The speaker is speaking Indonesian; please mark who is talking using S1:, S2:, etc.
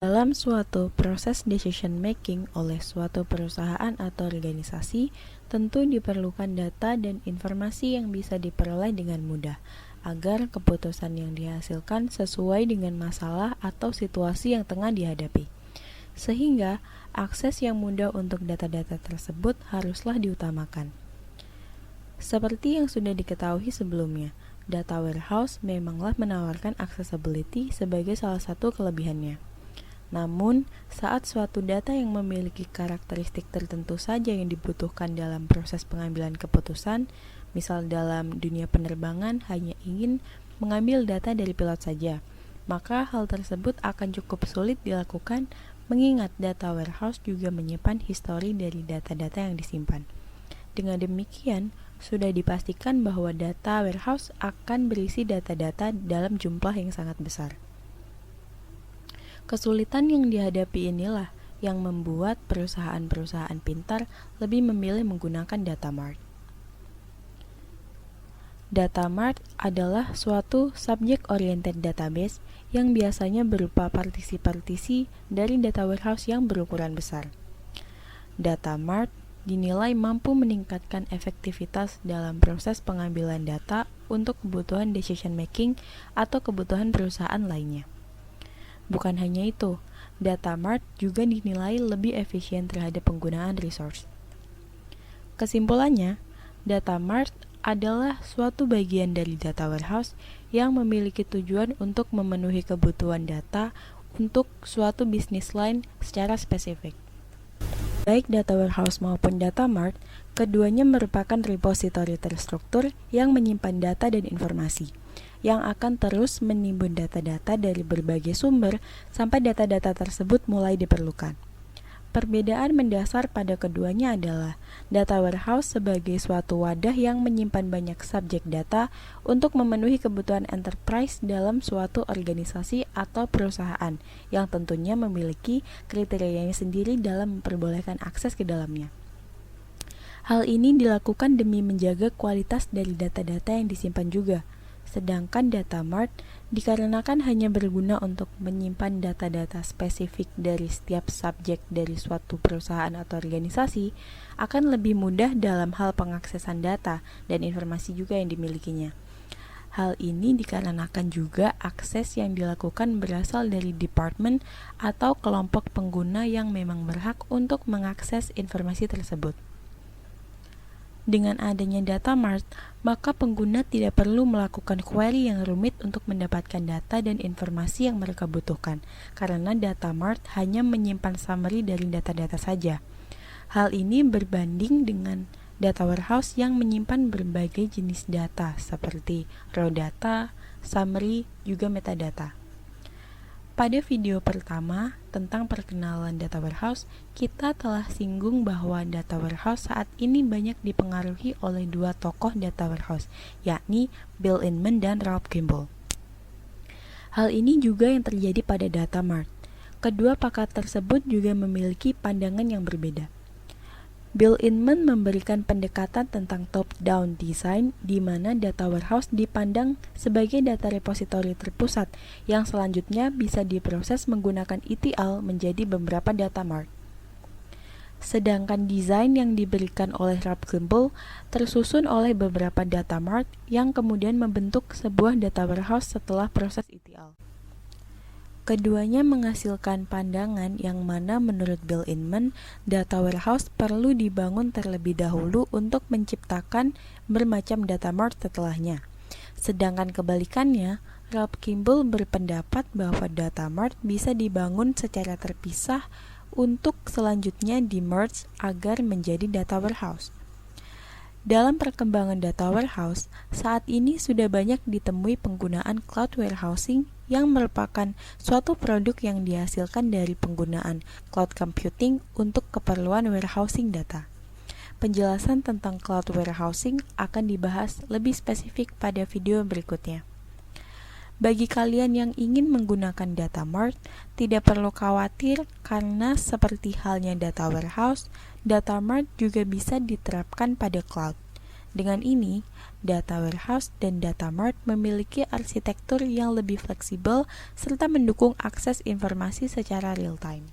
S1: Dalam suatu proses decision making oleh suatu perusahaan atau organisasi, tentu diperlukan data dan informasi yang bisa diperoleh dengan mudah, agar keputusan yang dihasilkan sesuai dengan masalah atau situasi yang tengah dihadapi. Sehingga, akses yang mudah untuk data-data tersebut haruslah diutamakan. Seperti yang sudah diketahui sebelumnya, data warehouse memanglah menawarkan accessibility sebagai salah satu kelebihannya. Namun, saat suatu data yang memiliki karakteristik tertentu saja yang dibutuhkan dalam proses pengambilan keputusan, misal dalam dunia penerbangan hanya ingin mengambil data dari pilot saja, maka hal tersebut akan cukup sulit dilakukan mengingat data warehouse juga menyimpan histori dari data-data yang disimpan. Dengan demikian, sudah dipastikan bahwa data warehouse akan berisi data-data dalam jumlah yang sangat besar. Kesulitan yang dihadapi inilah yang membuat perusahaan-perusahaan pintar lebih memilih menggunakan data mart. Data mart adalah suatu subject-oriented database yang biasanya berupa partisi-partisi dari data warehouse yang berukuran besar. Data mart dinilai mampu meningkatkan efektivitas dalam proses pengambilan data untuk kebutuhan decision making atau kebutuhan perusahaan lainnya. Bukan hanya itu, data mart juga dinilai lebih efisien terhadap penggunaan resource. Kesimpulannya, data mart adalah suatu bagian dari data warehouse yang memiliki tujuan untuk memenuhi kebutuhan data untuk suatu bisnis line secara spesifik. Baik data warehouse maupun data mart, keduanya merupakan repository terstruktur yang menyimpan data dan informasi, yang akan terus menimbun data-data dari berbagai sumber sampai data-data tersebut mulai diperlukan. Perbedaan mendasar pada keduanya adalah data warehouse sebagai suatu wadah yang menyimpan banyak subjek data untuk memenuhi kebutuhan enterprise dalam suatu organisasi atau perusahaan yang tentunya memiliki kriterianya sendiri dalam memperbolehkan akses ke dalamnya. Hal ini dilakukan demi menjaga kualitas dari data-data yang disimpan juga. Sedangkan data mart dikarenakan hanya berguna untuk menyimpan data-data spesifik dari setiap subjek dari suatu perusahaan atau organisasi, akan lebih mudah dalam hal pengaksesan data dan informasi juga yang dimilikinya. Hal ini dikarenakan juga akses yang dilakukan berasal dari departemen atau kelompok pengguna yang memang berhak untuk mengakses informasi tersebut. Dengan adanya data mart, maka pengguna tidak perlu melakukan query yang rumit untuk mendapatkan data dan informasi yang mereka butuhkan, karena data mart hanya menyimpan summary dari data-data saja. Hal ini berbanding dengan data warehouse yang menyimpan berbagai jenis data seperti raw data, summary, juga metadata. Pada video pertama tentang perkenalan data warehouse, kita telah singgung bahwa data warehouse saat ini banyak dipengaruhi oleh dua tokoh data warehouse, yakni Bill Inman dan Ralph Kimball. Hal ini juga yang terjadi pada data mart. Kedua pakar tersebut juga memiliki pandangan yang berbeda. Bill Inman memberikan pendekatan tentang top-down design di mana data warehouse dipandang sebagai data repository terpusat yang selanjutnya bisa diproses menggunakan ETL menjadi beberapa data mart. Sedangkan desain yang diberikan oleh Ralph Kimball tersusun oleh beberapa data mart yang kemudian membentuk sebuah data warehouse setelah proses ETL. Keduanya menghasilkan pandangan yang mana menurut Bill Inman, data warehouse perlu dibangun terlebih dahulu untuk menciptakan bermacam data mart setelahnya. Sedangkan kebalikannya, Ralph Kimball berpendapat bahwa data mart bisa dibangun secara terpisah untuk selanjutnya di-merge agar menjadi data warehouse. Dalam perkembangan data warehouse, saat ini sudah banyak ditemui penggunaan cloud warehousing yang merupakan suatu produk yang dihasilkan dari penggunaan cloud computing untuk keperluan warehousing data. Penjelasan tentang cloud warehousing akan dibahas lebih spesifik pada video berikutnya. Bagi kalian yang ingin menggunakan data mart, tidak perlu khawatir karena seperti halnya data warehouse, data mart juga bisa diterapkan pada cloud. Dengan ini, data warehouse dan data mart memiliki arsitektur yang lebih fleksibel serta mendukung akses informasi secara real-time.